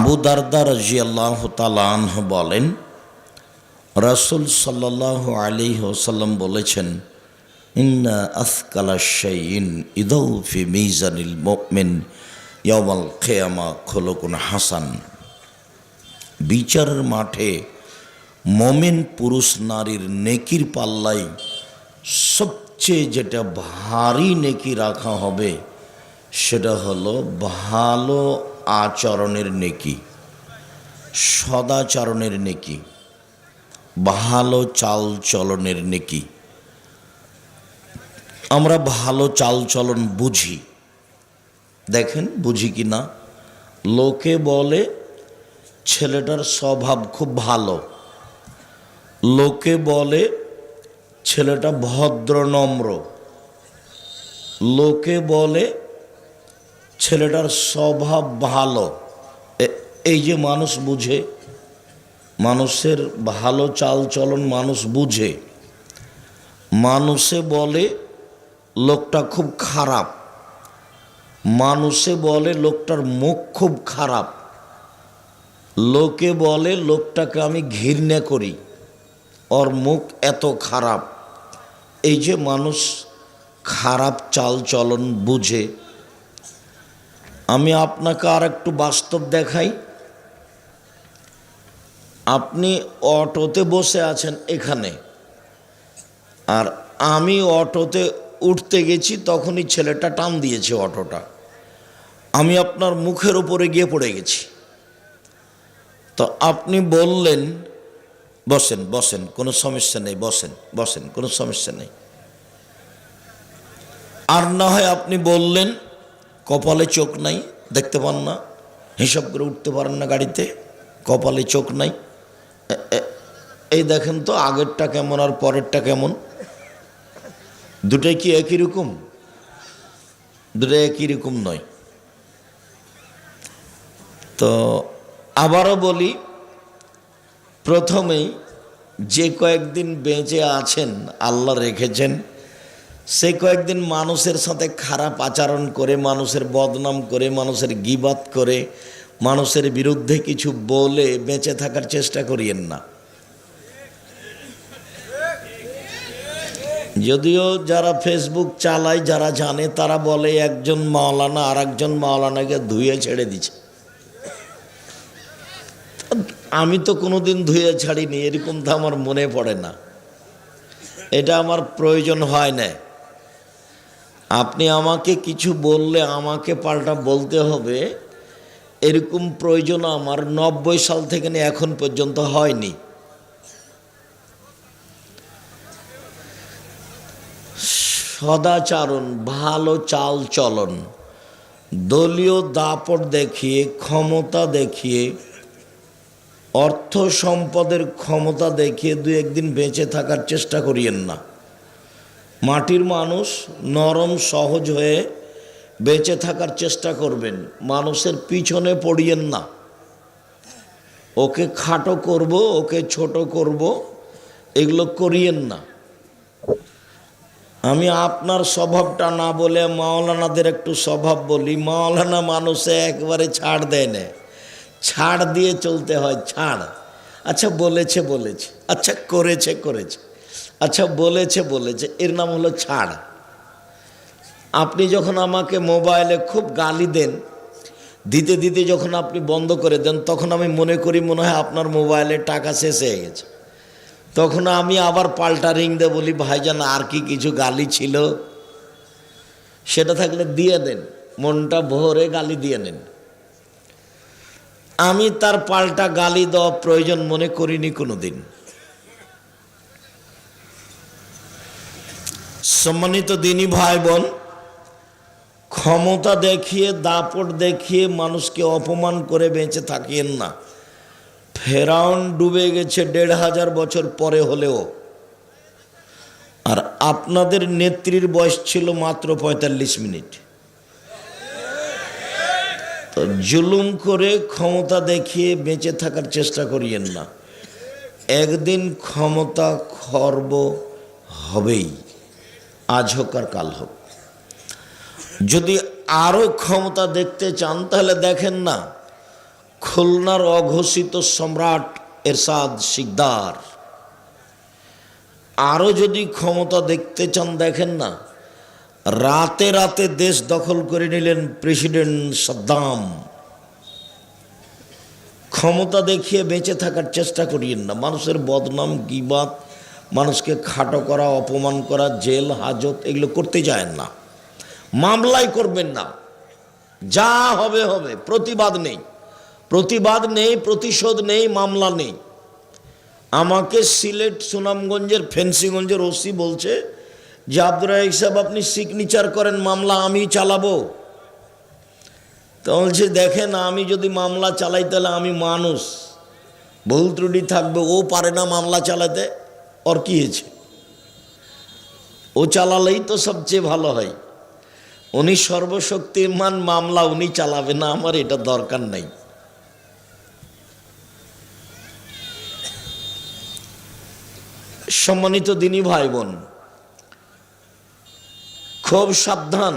আবু দারদা রাদিয়াল্লাহু তাআলা আনহু বলেন, রাসূল সাল্লাল্লাহু আলাইহি ওয়াসাল্লাম বলেছেন, ইন্না আথকালা শাইইন ইদাউ ফি মিজানিল মুমিন ইয়াউমাল কিয়ামা খুলুকুন হাসান। বিচারের মাঠে মুমিন পুরুষ নারীর নেকির পাল্লায় সবচেয়ে যেটা ভারী নেকি রাখা হবে সেটা হলো ভালো আচরণের নেকি, সদাচরণের নেকি, ভালো চাল চলনের নেকি। আমরা ভালো চাল চলন বুঝি, দেখেন বুঝি কি না। লোকে বলে ছেলেটার স্বভাব খুব ভালো, লোকে বলে ছেলেটা ভদ্র নম্র, লোকে বলে ছেলেটার স্বভাব ভালো। এই যে মানুষ বুঝে, মানুষের ভালো চাল চলন মানুষ বুঝে। মানুষে বলে লোকটা খুব খারাপ, মানুষে বলে লোকটার মুখ খুব খারাপ, লোকে বলে লোকটাকে আমি ঘৃণা করি, ওর মুখ এত খারাপ। এই যে মানুষ খারাপ চাল চলন বুঝে। আমি আপনাকে আর একটু বাস্তব দেখাই। আপনি অটোতে বসে আছেন এখানে, আর আমি অটোতে উঠতে গেছি, তখনই ছেলেটা টান দিয়েছে অটোটা, আমি আপনার মুখের উপরে গিয়ে পড়ে গেছি। তো আপনি বললেন বসেন বসেন, কোনো সমস্যা নেই, বসেন বসেন, কোনো সমস্যা নেই। আর না হয় আপনি বললেন কপালে চোখ নাই, দেখতে পান না, হিসাব করে উঠতে পারেন না গাড়িতে, কপালে চোখ নাই। এই দেখেন তো আগেরটা কেমন আর পরেরটা কেমন, দুটাই কি একই রকম? দুটাই একই রকম নয়। তো আবারও বলি, প্রথমেই যে কয়েকদিন বেঁচে আছেন আল্লাহ রেখেছেন, সে কয়েকদিন মানুষের সাথে খারাপ আচরণ করে, মানুষের বদনাম করে, মানুষের গীবাত করে, মানুষের বিরুদ্ধে কিছু বলে বেঁচে থাকার চেষ্টা করিয়েন না। যদিও যারা ফেসবুক চালায়, যারা জানে, তারা বলে একজন মাওলানা আর একজন মাওলানাকে ধুয়ে ছেড়ে দিচ্ছে। আমি তো কোনোদিন ধুয়ে ছাড়িনি, এরকম তো আমার মনে পড়ে না, এটা আমার প্রয়োজন হয় না। আপনি আমাকে কিছু বললে আমাকে পাল্টা বলতে হবে, এরকম প্রয়োজন আমার 90 সাল থেকে নিয়ে এখন পর্যন্ত হয়নি। সদাচরণ, ভালো চাল চলন, দলীয় দাপট দেখিয়ে, ক্ষমতা দেখিয়ে, অর্থ সম্পদের ক্ষমতা দেখিয়ে দু একদিন বেঁচে থাকার চেষ্টা করিয়েন না। মাটির মানুষ নরম সহজ হয়ে বেঁচে থাকার চেষ্টা করবেন, মানুষের পিছনে পড়িয়েন না। ওকে খাটো করব, ওকে ছোট করব, এগুলো করিয়েন না। আমি আপনার স্বভাবটা না বলে মাওলানাদের একটু স্বভাব বলি। মাওলানা মানুষে একবারে ছাড় দেয় না, ছাড় দিয়ে চলতে হয়, ছাড়। আচ্ছা বলেছে বলেছে, আচ্ছা করেছে করেছে, আচ্ছা বলেছে বলেছে, এর নাম হলো ছাড়। আপনি যখন আমাকে মোবাইলে খুব গালি দেন, দিতে দিতে যখন আপনি বন্ধ করে দেন, তখন আমি মনে করি মনে হয় আপনার মোবাইলে টাকা শেষ হয়ে গেছে। তখন আমি আবার পাল্টা রিং দিয়ে বলি, ভাইজান আর কি কিছু গালি ছিল, সেটা থাকলে দিয়ে দেন, মনটা ভরে গালি দিয়ে নেন। আমি তার পাল্টা গালি দেওয়া প্রয়োজন মনে করিনি কোনোদিন। সম্মানিত দিনী ভাই বোন, ক্ষমতা দেখিয়ে, দাপট দেখিয়ে মানুষকে অপমান করে বেঁচে থাকিয়েন না। ফেরাউন ডুবে গেছে 1500 বছর পরে হলেও, আর আপনাদের নেত্রীর বয়স ছিল মাত্র 45 মিনিট। তো জুলুম করে ক্ষমতা দেখিয়ে বেঁচে থাকার চেষ্টা করিয়েন না। একদিন ক্ষমতা খর্ব হবেই, আজ হোক আর কাল হোক। যদি আরও ক্ষমতা দেখতে চান তাহলে দেখেন না, খুলনার অঘোষিত সম্রাট এরশাদ শিকদার। আরও যদি ক্ষমতা দেখতে চান দেখেন না, রাতে রাতে দেশ দখল করে নিলেন প্রেসিডেন্ট সাদ্দাম। ক্ষমতা দেখিয়ে বেঁচে থাকার চেষ্টা করিয়েন না। মানুষের বদনাম, গীবাত, মানুষকে খাটো করা, অপমান করা, জেল হাজত এগুলো করতে যায়েন না। মামলাই করবেন না, যা হবে হবে। প্রতিবাদ নেই, প্রতিবাদ নেই, প্রতিশোধ নেই, মামলা নেই। আমাকে সিলেট সুনামগঞ্জের ফেন্সিগঞ্জের ওসি বলছে যে আব্দুর রাজাক সাহেব আপনি সিগনেচার করেন, মামলা আমি চালাবো। তো বলছে দেখেন, আমি যদি মামলা চালাই তাহলে আমি মানুষ, ভুল ত্রুটি থাকবে। ও পারে না মামলা চালাতে, ওর কি হয়েছে? ও চালালেই তো সবচেয়ে ভালো হয়। উনি সর্বশক্তিমান, মামলা উনি চালাবে না, আমার এটা দরকার নাই। সম্মানিত দিনী ভাই বোন, খুব সাবধান।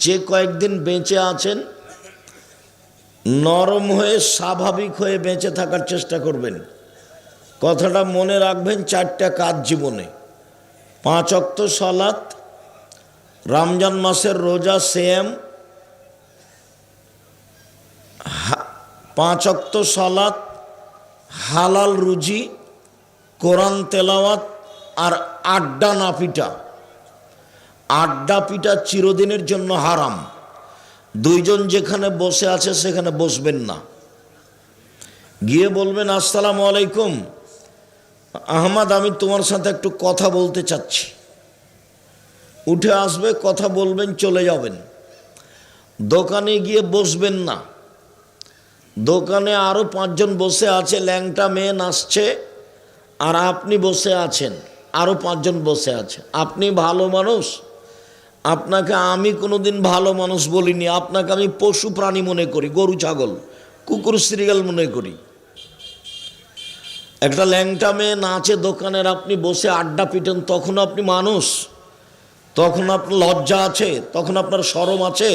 যে কয়েকদিন বেঁচে আছেন নরম হয়ে স্বাভাবিক হয়ে বেঁচে থাকার চেষ্টা করবেন। কথাটা মনে রাখবেন, 4টা কাজ জীবনে: 5 ওয়াক্ত সালাত, রমজান মাসের রোজা সিয়াম, 5 ওয়াক্ত সালাত, হালাল রুজি, কোরআন তেলাওয়াত, আর আড্ডা না পিটা। আড্ডা পিটা চিরদিনের জন্য হারাম। 2 জন যেখানে বসে আছে সেখানে বসবেন না। গিয়ে বলবেন আসসালামু আলাইকুম আহমদ, আমি তোমার সাথে একটু কথা বলতে চাচ্ছি। উঠে আসবে, কথা বলবেন, চলে যাবেন। দোকানে গিয়ে বসবেন না। দোকানে আরও 5 জন বসে আছে, ল্যাংটা মেয়ে নাচছে, আর আপনি বসে আছেন, আরও 5 জন বসে আছে। আপনি ভালো মানুষ, আপনাকে আমি কোনোদিন ভালো মানুষ বলিনি। আপনাকে আমি পশু প্রাণী মনে করি, গরু ছাগল কুকুর শ্রীগাল মনে করি। একটা ল্যাংটা মেয়ে নাচে দোকানের, আপনি বসে আড্ডা পিটেন, তখন আপনি মানুষ? তখন আপনার লজ্জা আছে? তখন আপনার শরম আছে?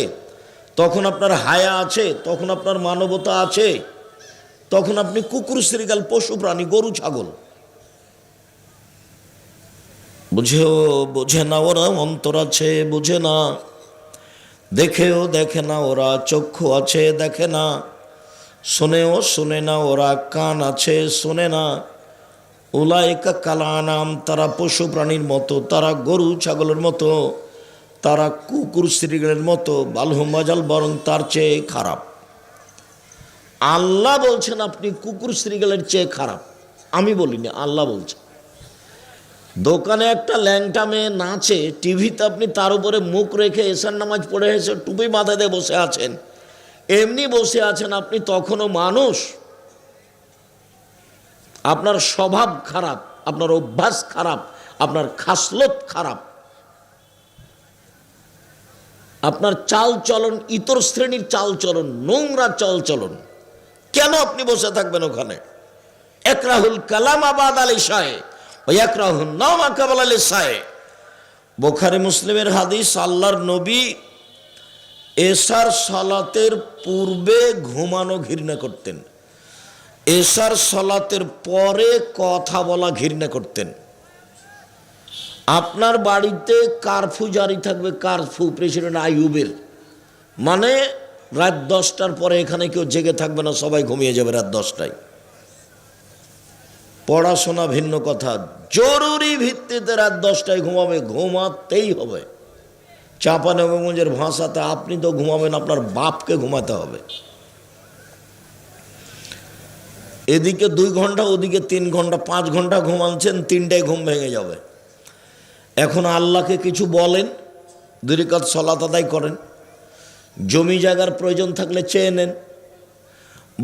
তখন আপনার হায়া আছে? তখন আপনার মানবতা আছে? তখন আপনি কুকুর শ্রীগাল, পশু প্রাণী, গরু ছাগল। বোঝে না ওরা, অন্তর আছে বোঝে না, দেখেও দেখে না ওরা, চক্ষু আছে দেখে না, শোনেও শোনে না ওরা, কান আছে শোনে না। উলাইকা কালানাম, তারা পশু প্রাণীর মতো, তারা গরু ছাগলের মতো, তারা কুকুর শ্রীগালের মতো। বালহুম আযাল, বরং তার চেয়ে খারাপ। আল্লাহ বলছেন আপনি কুকুর শ্রীগালের চেয়ে খারাপ, আমি বলিনি, আল্লাহ বলছেন। দোকানে একটা ল্যাংটা মেয়ে নাচে, টিভিতে আপনি তার উপরে মুখ রেখে এশার নামাজ পড়ে এসে টুপি মাথায় দিয়ে বসে আছেন, এমনি বসে আছেন, আপনি তখনও মানুষ? আপনার স্বভাব খারাপ, আপনার অভ্যাস খারাপ, আপনার খাসলত খারাপ, আপনার চাল চলন ইতর শ্রেণীর চাল চলন, নোংরা চাল চলন। কেন আপনি বসে থাকবেন ওখানে? একরাহুল কালাম আবাদ আলী শাহে, একরাহুল নাম আকাবাল আলী শাহে। বুখারী মুসলিমের হাদিস, আল্লাহর নবী এশার সালাতের পূর্বে ঘুমানো ঘৃণা করতেন, এশার সালাতের পরে কথা বলা ঘৃণা করতেন। আপনার বাড়িতে কারফিউ জারি থাকবে, কারফিউ, প্রেসিডেন্ট আইয়ুবের, মানে রাত 10টার পরে এখানে কেউ জেগে থাকবে না, সবাই ঘুমিয়ে যাবে রাত 10টায়। পড়াশোনা ভিন্ন কথা, জরুরি ভিত্তিতে রাত 10টায় ঘুমাবে, ঘুমাতেই হবে। চাঁপানগঞ্জের ভাষাতে আপনি তো ঘুমাবেন, আপনার বাপকে ঘুমাতে হবে। এদিকে 2 ঘন্টা, ওদিকে 3 ঘন্টা, 5 ঘন্টা ঘুমাচ্ছেন, 3টায় ঘুম ভেঙে যাবে। এখন আল্লাহকে কিছু বলেন, 2 রাকাত সালাত আদায় করেন। জমি জায়গার প্রয়োজন থাকলে চেয়ে নেন,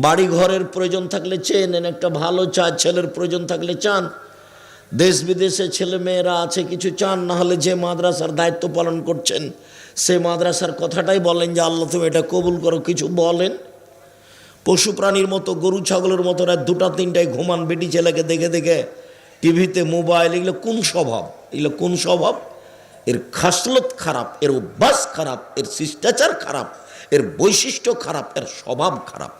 বাড়ি ঘরের প্রয়োজন থাকলে চেয়ে নেন, একটা ভালো ছেলের প্রয়োজন থাকলে চান, দেশ বিদেশে ছেলে মেয়েরা আছে কিছু চান, না হলে যে মাদ্রাসার দায়িত্ব পালন করছেন সে মাদ্রাসার কথাটাই বলেন যে আল্লাহ তুমি এটা কবুল করো, কিছু বলেন। পশু প্রাণীর মতো, গরু ছাগলের মতো রাত 2টা 3টায় ঘুমান, বেটি ছেলেকে দেখে দেখে, টিভিতে, মোবাইল, এগুলো কোন স্বভাব? এগুলো কোন স্বভাব? এর খাসলত খারাপ, এর অভ্যাস খারাপ, এর শিষ্টাচার খারাপ, এর বৈশিষ্ট্য খারাপ, এর স্বভাব খারাপ।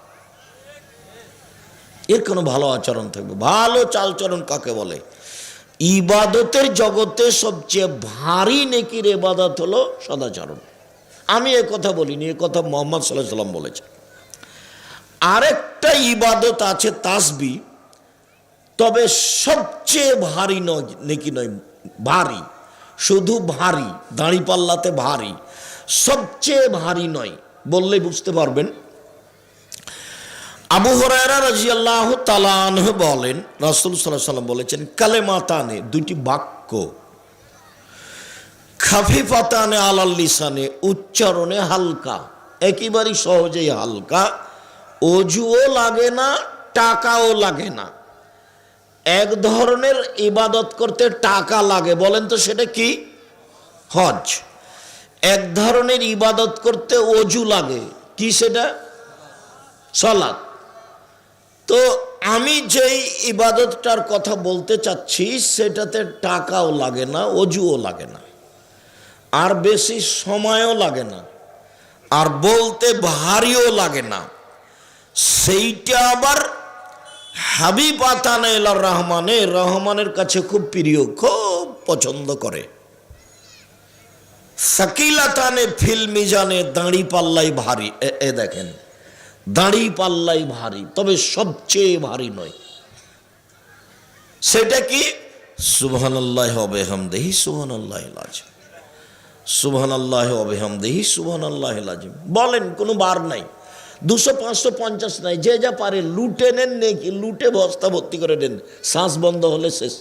এর কোনো ভালো আচরণ থাকবে। ভালো চালচরণ কাকে বলে? ইবাদতের জগতে সবচেয়ে ভারী নেকির ইবাদত হলো সদাচরণ। আমি এ কথা বলিনি, এ কথা মুহাম্মদ সাল্লাল্লাহু আলাইহি ওয়াসাল্লাম বলেছেন। আরেকটা ইবাদত আছে তাসবিহ, তবে সবচেয়ে ভারী নয়, নেকি নয়, ভারী, শুধু ভারী, দাঁড়িপাল্লাতে ভারী, সবচেয়ে ভারী নয় বললেই বুঝতে পারবেন। আবু হুরায়রা রাদিয়াল্লাহু তাআলা আনহু বলেন, রাসূল সাল্লাল্লাহু আলাইহি ওয়াসাল্লাম বলেছেন, কালেমাতানে, দুটি বাক্য, খাফিফাতানে আলাল লিসানে, উচ্চারণে হালকা, একেবারেই সহজেই হালকা, অজুও লাগে না, টাকাও লাগে না। এক ধরনের ইবাদত করতে টাকা লাগে, বলেন তো সেটা কি? হজ। এক ধরনের ইবাদত করতে অজু লাগে, কি সেটা? সালাত। তো আমি যেই ইবাদতটার কথা বলতে চাচ্ছি সেটাতে টাকাও লাগে না, অজুও লাগে না, আর বেশি সময়ও লাগে না, আর বলতে ভারীও লাগে না। সেইটা আবার হাবিবাতানে ইলার রহমানে, রহমানের কাছে খুব প্রিয়, খুব পছন্দ করে। সাকিলাতানে ফিল মিজানে, দাঁড়ি পাল্লাই ভারী। এ দেখেন, দাঁড়ি পাল্লাই ভারী, তবে সবচেয়ে ভারী নয়। সেটা কি? সুবহানাল্লাহি ওয়া বিহামদিহি সুবহানাল্লাহিল আযীম, সুবহানাল্লাহি ওয়া বিহামদিহি সুবহানাল্লাহিল আযীম। বলেন, কোনো বার নাই, 200, 500, 50 নাই, যে যা পারে লুটে নেন, নেকি লুটে বস্তা ভর্তি করে নেন, শ্বাস বন্ধ হলে শেষ।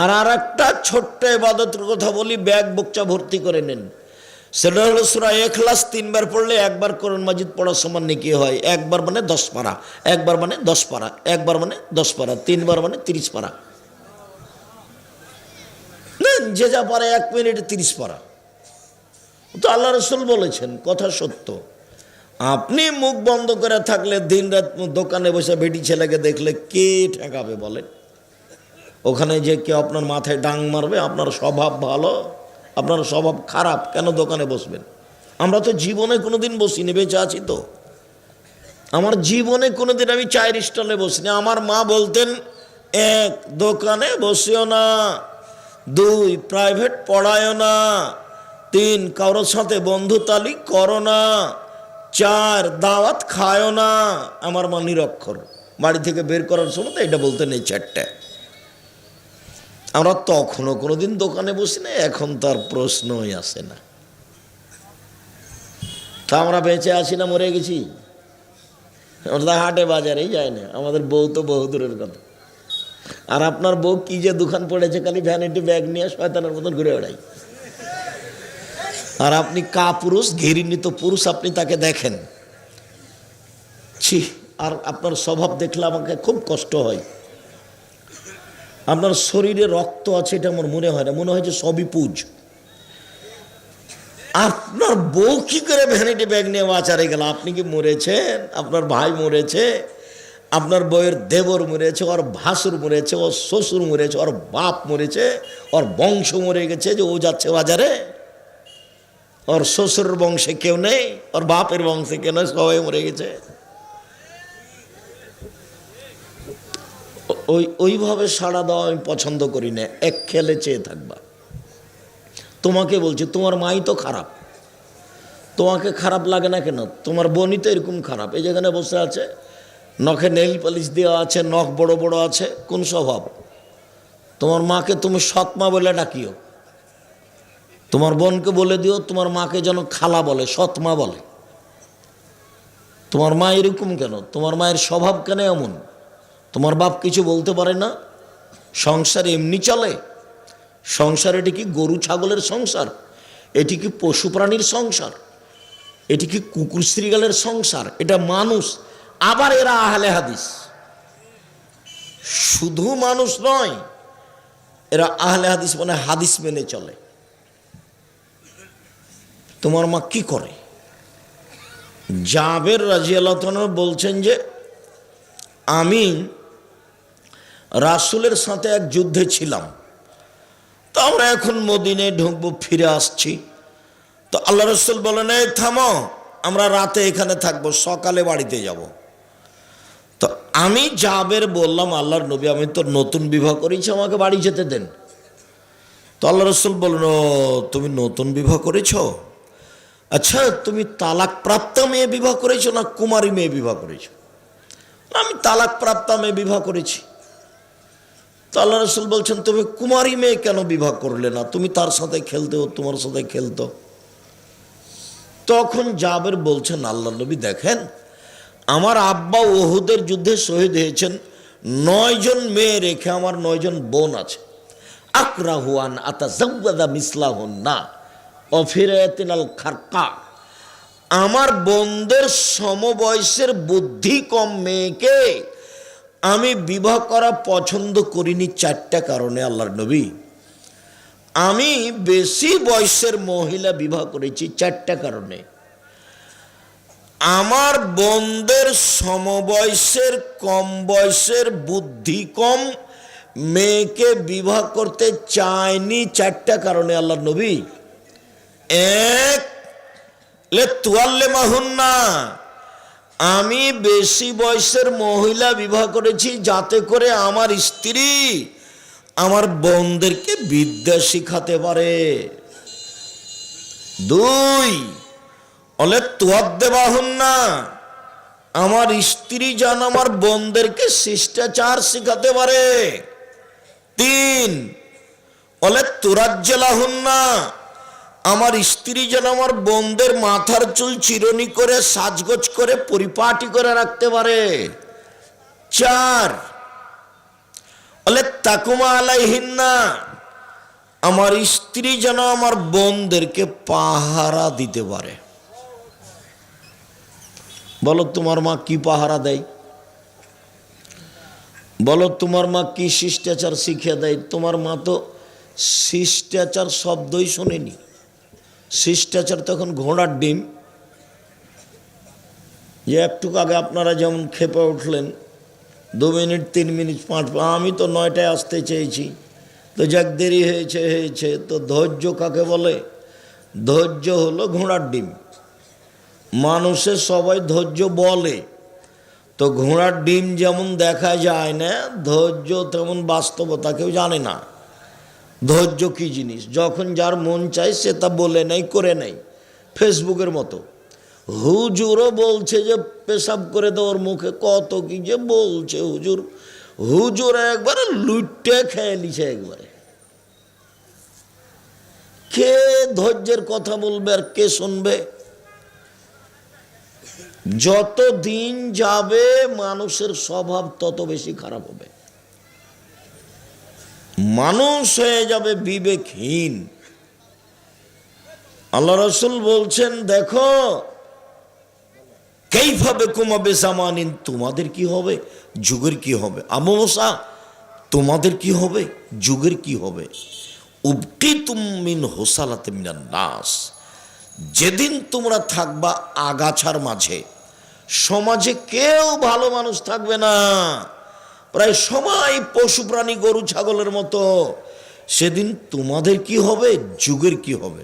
আর একটা ছোট্ট ইবাদতের কথা বলি, ব্যাগ বকচা ভর্তি করে নেন। সেটা হলো সূরা ইখলাস 3 বার পড়লে একবার কোরআন মাজিদ পড়ার সমান নেকি হয়। একবার মানে 10 পারা, একবার মানে 10 পারা, একবার মানে 10 পারা, 3 বার মানে 30 পারা। নেন, যে যা পারে 1 মিনিটে 30 পারা। তো আল্লাহ রাসূল বলেছেন, কথা সত্য। আপনি মুখ বন্ধ করে থাকলে, দিন রাত দোকানে বসে বেটি ছেলেকে দেখলে কে ঠেকাবে বলেন? ওখানে যে কেউ আপনার মাথায় ডাং মারবে? আপনার স্বভাব ভালো, আপনার স্বভাব খারাপ, কেন দোকানে বসবেন? আমরা তো জীবনে কোনোদিন বসিনি, বেঁচে আছি তো। আমার জীবনে কোনোদিন আমি চায়ের স্টলে বসিনি। আমার মা বলতেন, 1, দোকানে বসিও না, 2, প্রাইভেট পড়ায়ও না, 3, কারোর সাথে বন্ধুতালি করো না, 4, দাওয়াত খায়ও না। আমার মা নিরক্ষর, বাড়ি থেকে বের করার সময় তো এটা বলতেন, এই 4টে। আমরা তখনও কোনোদিন দোকানে বসি না, এখন তার প্রশ্নই আসে না। তা আমরা বেঁচে আছি না মরে গেছি? আমরা হাটে বাজারেই যাই না। আমাদের বউ তো বহু দূরের কথা। আর আপনার বউ কি যে দোকান পড়েছে, খালি ভ্যানিটি ব্যাগ নিয়ে শয়তানের মতন ঘুরে বেড়াই। আর আপনি কাপুরুষ, ঘৃণিত পুরুষ, আপনি তাকে দেখেন, ছি। আর আপনার স্বভাব দেখলে আমাকে খুব কষ্ট হয়। আপনার শরীরে রক্ত আছে এটা আমার মনে হয় না, মনে হয় যে সবই পুজ। আপনার বউ কি করে ভ্যানিটি ব্যাগ নিয়ে বাজারে গেল? আপনি কি মরেছেন? আপনার ভাই মরেছে, আপনার বউয়ের দেবর মরেছে, ওর ভাসুর মরেছে, ওর শ্বশুর মরেছে, ওর বাপ মরেছে, ওর বংশ মরে গেছে, যে ও যাচ্ছে বাজারে। ওর শ্বশুরের বংশে কেউ নেই, ওর বাপের বংশে কেউ নেই, সবাই মরে গেছে। ওইভাবে সাড়া দেওয়া আমি পছন্দ করি না। এক খেলে চেয়ে থাকবা। তোমাকে বলছি, তোমার মাই তো খারাপ, তোমাকে খারাপ লাগে না কেন? তোমার বোনই তো এরকম খারাপ। এই যেখানে বসে আছে, নখে নেইল পালিশ দেওয়া আছে, নখ বড় বড় আছে, কোন স্বভাব? তোমার মাকে তুমি সৎমা বলে ডাকিও। তোমার বোনকে বলে দিও তোমার মাকে যেন খালা বলে, সৎমা বলে। তোমার মা এরকম কেন? তোমার মায়ের স্বভাব কেন এমন? তোমার বাপ কিছু বলতে পারে না? সংসার এমনি চলে? সংসার এটি কি গরু ছাগলের সংসার? এটি কি পশু প্রাণীর সংসার? এটি কি কুকুর শ্রীগালের সংসার? এটা মানুষ। আবার এরা আহলে হাদিস। শুধু মানুষ নয়, এরা আহলে হাদিস মানে হাদিস মেনে চলে। তোমার মা কি করে? জাবের রাদিয়াল্লাহু তাআলা বলছেন যে আমি রাসূলের সাথে এক যুদ্ধে ছিলাম। তো আমরা এখন মদিনায় ঢুকবো, ফিরে আসছি। তো আল্লাহ রাসূল বলেন, এই থামো, আমরা রাতে এখানে থাকবো, সকালে বাড়িতে যাব। তো আমি জাবের বললাম, আল্লাহর নবী আমি তো নতুন বিবাহ করেছি, আমাকে বাড়ি যেতে দেন। তো আল্লাহ রসুল বললেন, ও তুমি নতুন বিবাহ করেছ? আচ্ছা, তুমি তালাক প্রাপ্তা মেয়ে বিবাহ করেছো না কুমারী মেয়ে বিবাহ করেছো? আমি তালাক প্রাপ্তা মেয়ে বিবাহ করেছি। তো আল্লাহ রসুল বলছেন, তুমি কুমারী মেয়ে কেন বিবাহ করলে না? তুমি তার সাথে খেলতে, ও তোমার সাথে খেলতো। তখন জাবের বলছেন, আল্লাহ নবী দেখেন, আমার আব্বা ওহুদের যুদ্ধে শহীদ হয়েছেন, 9 জন মেয়ে রেখে আমার 9 জন বোন আছে। আকরাহুয়ান আতাজাওয়াদা মিসলাহুন্না অফিরাতিনাল খারকা, আমার বোনদের সমবয়সের বুদ্ধি কম মেয়েকে আমি বিবাহ করা পছন্দ করিনি 4টা কারণে। আল্লাহর নবী, আমি বেশি বয়সের মহিলা বিবাহ করেছি 4টা কারণে। আমার বোনদের সমবয়সের কম বয়সের বুদ্ধি কম মেয়েকে বিবাহ করতে চাইনি 4টা কারণে। আল্লাহর নবী, 1 লিতুআল্লিমাহুন্না, আমি বেশি বয়সের মহিলা বিবাহ করেছি যাতে করে আমার স্ত্রী আমার বোনদেরকে বিদ্যা শিখাতে পারে। 2 লিতুআদ্দিবাহুন্না, আমার স্ত্রী যেন আমার বোনদেরকে শিষ্টাচার শিখাতে পারে। 3 লিতুরাজ্জিলাহুন্না, আমার স্ত্রী যেন আমার বোনদের মাথার চুল চিরুনি করে সাজগোজ করে পরিপাটি করে রাখতে পারে। 4 লিতাকুমা আলাইহিন্না, আমার স্ত্রী যেন আমার বোনদেরকে পাহারা দিতে পারে। বলো তোমার মা কি পাহারা দেয়? বলো তোমার মা কি শিষ্টাচার শিখিয়ে দেয়? তোমার মা তো শিষ্টাচার শব্দই শোনেনি। শিষ্টাচার তখন ঘোড়ার ডিম। যে একটু আগে আপনারা যেমন খেপে উঠলেন, 2 মিনিট 3 মিনিট 5, আমি তো 9টায় আসতে চেয়েছি, তো যাক দেরি হয়েছে। তো ধৈর্য কাকে বলে? ধৈর্য হলো ঘোড়ার ডিম। মানুষের সবাই ধৈর্য বলে, তো ঘোড়ার ডিম যেমন দেখা যায় না, ধৈর্য তেমন বাস্তবতা কেউ জানে না। ধৈর্য কি জিনিস? যখন যার মন চায় সে তা বলে নেই, করে নেই। ফেসবুকের মতো হুজুরও বলছে যে পেশাব করে দেওয়ার মুখে, কত কি যে বলছে হুজুর একবারে লুটে খেয়ে নিছে একবারে। কে ধৈর্যের কথা বলবে আর কে শুনবে? যত দিন যাবে মানুষের স্বভাব তত বেশি খারাপ হবে, মানুষ হয়ে যাবে বিবেকহীন। আল্লাহ রাসূল বলছেন, দেখো কাইফা বিকুম বিজামানিন, তোমাদের কি হবে, যুগের কি হবে। আবু মুসা, তোমাদের কি হবে, যুগের কি হবে। উবকিতুম মিন হুসালাতি মিনান নাস, যেদিন তোমরা থাকবা আগাছার মাঝে, সমাজে কেউ ভালো মানুষ থাকবে না, প্রায় সময় পশু প্রাণী গরু ছাগলের মতো। সেদিন তোমাদের কি হবে, যুগের কি হবে।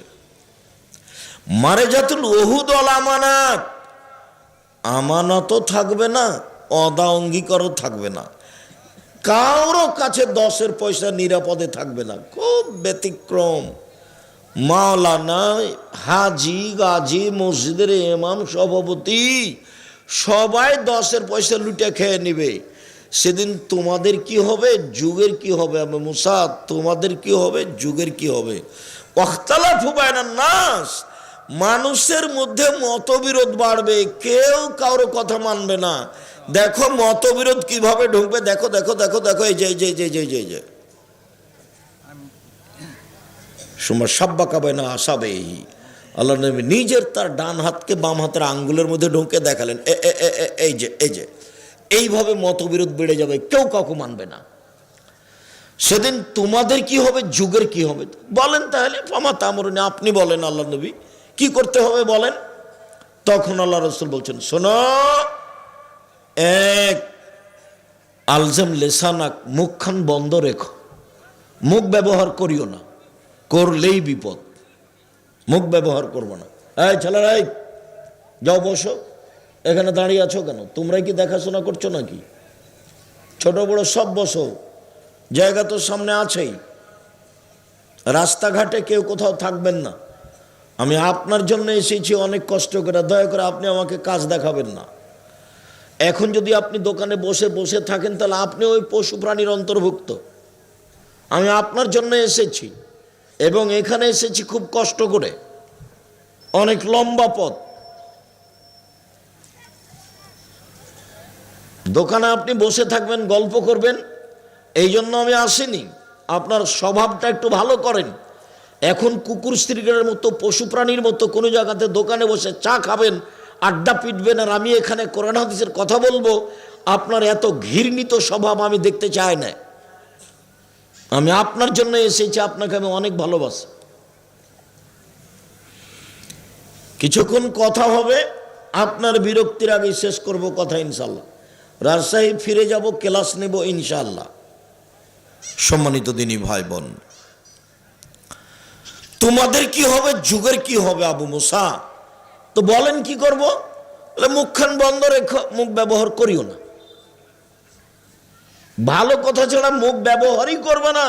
মারেজাতুল উহুদ ওয়াল আমানাত, আমানতও থাকবে না, অদা অঙ্গীকারও থাকবে না, কারো কাছে 10 পয়সা নিরাপদে থাকবে না। খুব ব্যতিক্রম। মাওলানা, হাজি, গাজী, মসজিদের ইমাম, সভাপতি সবাই 10 পয়সা লুটে খেয়ে নেবে। সেদিন তোমাদের কি হবে, যুগের কি হবে। আবু মুসা, তোমাদের কি হবে, যুগের কি হবে। ওয়াখতালাফু বাইনান নাস, মানুষের মধ্যে মতবিরোধ বাড়বে, কেউ কারো কথা মানবে না। দেখো মতবিরোধ কিভাবে ঢুকবে, দেখো দেখো দেখো দেখো, এই যে সুমা সাব্বাকা বাইনা আসাবেহি, আল্লাহ নবী নিজের তার ডান হাতকে বাম হাতের আঙ্গুলের মধ্যে ঢুকে দেখালেন, এই যে এইভাবে মতবিরোধ বেড়ে যাবে, কেউ কাউকে মানবে না। সেদিন তোমাদের কি হবে, যুগের কি হবে। বলেন তাহলে, ফামা তামরুনি, আপনি বলেন আল্লাহ নবী কি করতে হবে বলেন। তখন আল্লাহ রাসূল বলছেন, শোনো, 1 আলজাম লিসানাক, মুখখান বন্ধ রেখো, মুখ ব্যবহার করিও না, করলেই বিপদ। মুখ ব্যবহার করবো না। এই ছেলেরা, যাও বসো, এখানে দাঁড়িয়ে আছো কেন? তোমরাই কি দেখাশোনা করছো নাকি? ছোট বড় সব বসো, জায়গা তো সামনে আছেই। রাস্তাঘাটে কেউ কোথাও থাকবেন না। আমি আপনার জন্য এসেছি অনেক কষ্ট করে, দয়া করে আপনি আমাকে কাজ দেখাবেন না। এখন যদি আপনি দোকানে বসে বসে থাকেন তাহলে আপনি ওই পশু প্রাণীর অন্তর্ভুক্ত। আমি আপনার জন্য এসেছি এবং এখানে এসেছি খুব কষ্ট করে, অনেক লম্বা পথ। দোকানে আপনি বসে থাকবেন, গল্প করবেন, এই জন্য আমি আসিনি। আপনার স্বভাবটা একটু ভালো করেন। এখন কুকুর স্ত্রীদের মতো পশু প্রাণীর মতো কোনো জায়গাতে দোকানে বসে চা খাবেন, আড্ডা পিটবেন, আর আমি এখানে কোরআন হাদিসের কথা বলবো, আপনার এত ঘৃণিত স্বভাব আমি দেখতে চাই না। আমি আপনার জন্য এসেছি, আপনাকে আমি অনেক ভালোবাসি। কিছুক্ষণ কথা হবে, আপনার বিরক্তির আগে শেষ করব কথা ইনশাল্লাহ। রাজশাহী ফিরে যাব, ক্লাস নেব ইনশাল্লাহ। সম্মানিত দিনী ভাই বোন, তোমাদের কি হবে, যুগের কি হবে আবু মুসা? তো বলেন কি করব? মুখখান বন্ধ রেখো, মুখ ব্যবহার করিও না। ভালো কথা ছাড়া মুখ ব্যবহারই করবে না।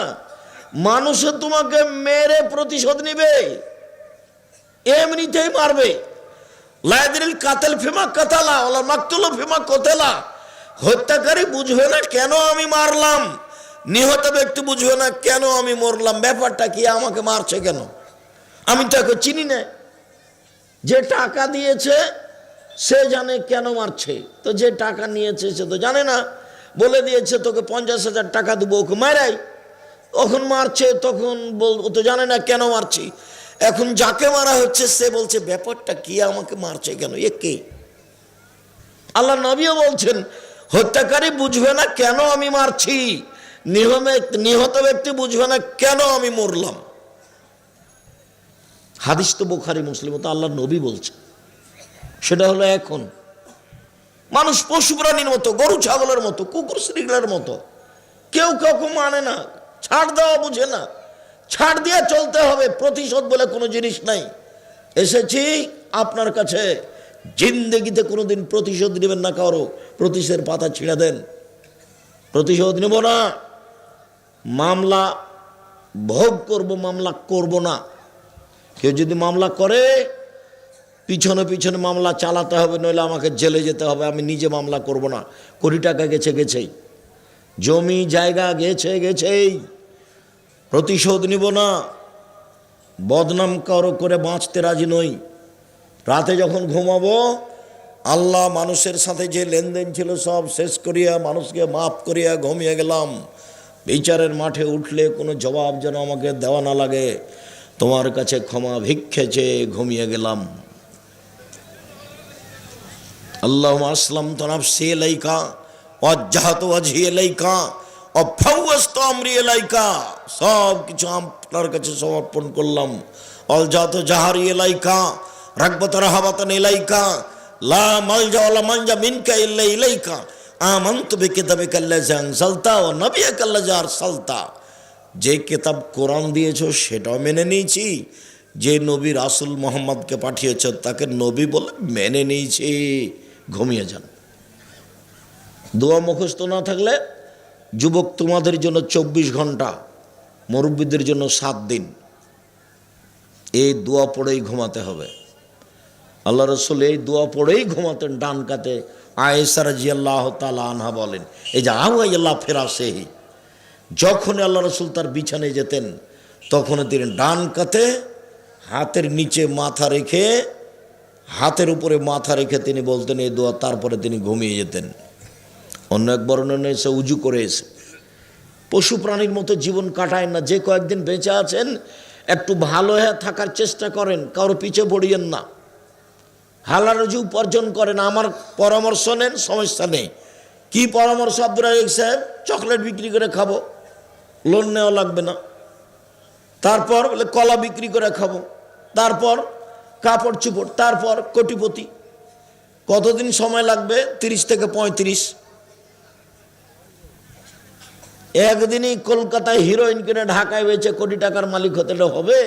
মানুষে তোমাকে মেরে প্রতিশোধ নিবে, এমনিতেই মারবে। লাইদিল কাতেল ফিমা কাতালা ওলা মাকতুল ফিমা কোতেলা। হত্যাকারী বুঝবে না কেন আমি মারলাম, নিহত ব্যক্তি বুঝবে না কেন আমি মরলাম। ব্যাপারটা কি, আমাকে মারছে কেন? আমি তাকে চিনি না। যে টাকা দিয়েছে সে জানে কেন মারছে, তো যে টাকা নিয়েছে সে তো জানে না। বলে দিয়েছে তোকে 50,000 টাকা দেবো, ওকে মারাই, তখন মারছে, তখন ও তো জানে না কেন মারছি। এখন যাকে মারা হচ্ছে সে বলছে ব্যাপারটা কি, আমাকে মারছে কেন, এ কে? আল্লাহ নবীও বলছেন হত্যাকারী বুঝবে না কেন আমি মারছি, নিহত ব্যক্তি বুঝবে না কেন আমি মরলাম। হাদিস তো বুখারী মুসলিম, তো আল্লাহ নবী বলছে। সেটা হলো এখন মানুষ পশু প্রাণীর মতো, গরু ছাগলের মতো, কুকুর শ্রীগুলোর মতো, কেউ কাউকে মানে না, ছাড় দেওয়া বুঝে না। ছাড় দিয়ে চলতে হবে, প্রতিশোধ বলে কোনো জিনিস নাই। এসেছি আপনার কাছে, জিন্দেগিতে কোনোদিন প্রতিশোধ নেবেন না কারো, প্রতিশোধের পাতা ছিঁড়ে দেন। প্রতিশোধ নেব না, মামলা ভোগ করব, মামলা করব না। কেউ যদি মামলা করে পিছনে পিছনে মামলা চালাতে হবে, নইলে আমাকে জেলে যেতে হবে। আমি নিজে মামলা করব না। কোটি টাকা গেছে গেছেই, জমি জায়গা গেছে গেছেই, প্রতিশোধ নিব না। বদনাম কারো করে বাঁচতে রাজি নই। রাতে যখন ঘুমাবো, আল্লাহ মানুষের সাথে যে লেনদেন ছিল সব শেষ করিয়া, মানুষকে মাফ করিয়া ঘুমিয়ে গেলাম। বিচারের মাঠে উঠলে কোনো জবাব যেন আমাকে দেওয়া না লাগে, তোমার কাছে ক্ষমা ভিক্ষে চেয়ে ঘুমিয়ে গেলাম। আল্লাহুম্মা আসলামতু নাফসি ইলাইকা ওয়াজ্জাহতু ওয়াজহি ইলাইকা ওয়া ফাওয়াজতু আমরি ইলাইকা। সব কিছু আপনার কাছে সমর্পণ করলাম। আলজাতু জাহারি ইলাইকা রাগবাত রাহাবাতান ইলাইকা লা মালজা ওয়ালা মানজা মিনকা ইল্লা ইলাইকা। আমানতু বিকিতাবিকা আল্লাযী আনজালতা ওয়া নাবিয়্যাকা আল্লাযী আরসালতা। যে কিতাব কোরআন দিয়েছো সেটাও মেনে নিয়েছি, যে নবী রাসূল মুহাম্মদকে পাঠিয়েছ তাকে নবী বলে মেনে নিয়েছি। ঘুমিয়ে যান। দোয়া মুখস্থ না থাকলে, যুবক তোমাদের জন্য 24 ঘন্টা, মুরব্বীদের জন্য 7 দিন, এই দোয়া পড়েই ঘুমাতে হবে। আল্লাহ রসুল এই দোয়া পড়েই ঘুমাতেন ডান কাতে। আয়েশা রাদিয়াল্লাহু তাআলা আনহা বলেন, এই যে আওয়াইল্লাহ ফিরাসেহি, যখন আল্লাহ রসুল তার বিছানায় যেতেন তখন তিনি ডান কাতে হাতের নিচে মাথা রেখে, হাতের উপরে মাথা রেখে তিনি বলতেন এই দোয়া, তারপরে তিনি ঘুমিয়ে যেতেন। অন্য এক বর্ণনা এসে উজু করে এসে। পশু প্রাণীর মতো জীবন কাটায় না। যে কয়েকদিন বেঁচে আছেন একটু ভালো হয়ে থাকার চেষ্টা করেন, কারো পিছে পড়িয়েন না, হালাল রুজি উপার্জন করেন। আমার পরামর্শ নেন, সমস্যা নেই। কি পরামর্শ আব্দুর রাজ্জাক সাহেব? চকলেট বিক্রি করে খাবো, লোন নেওয়া লাগবে না। তারপর বলে কলা বিক্রি করে খাবো, তারপর কাপড় চুপড়, তারপর কোটিপতি। কতদিন সময় লাগবে? 30 থেকে 35। একদিনই কলকাতায় হিরোইন কিনে ঢাকায় বেচে কোটি টাকার মালিক হতে হবে?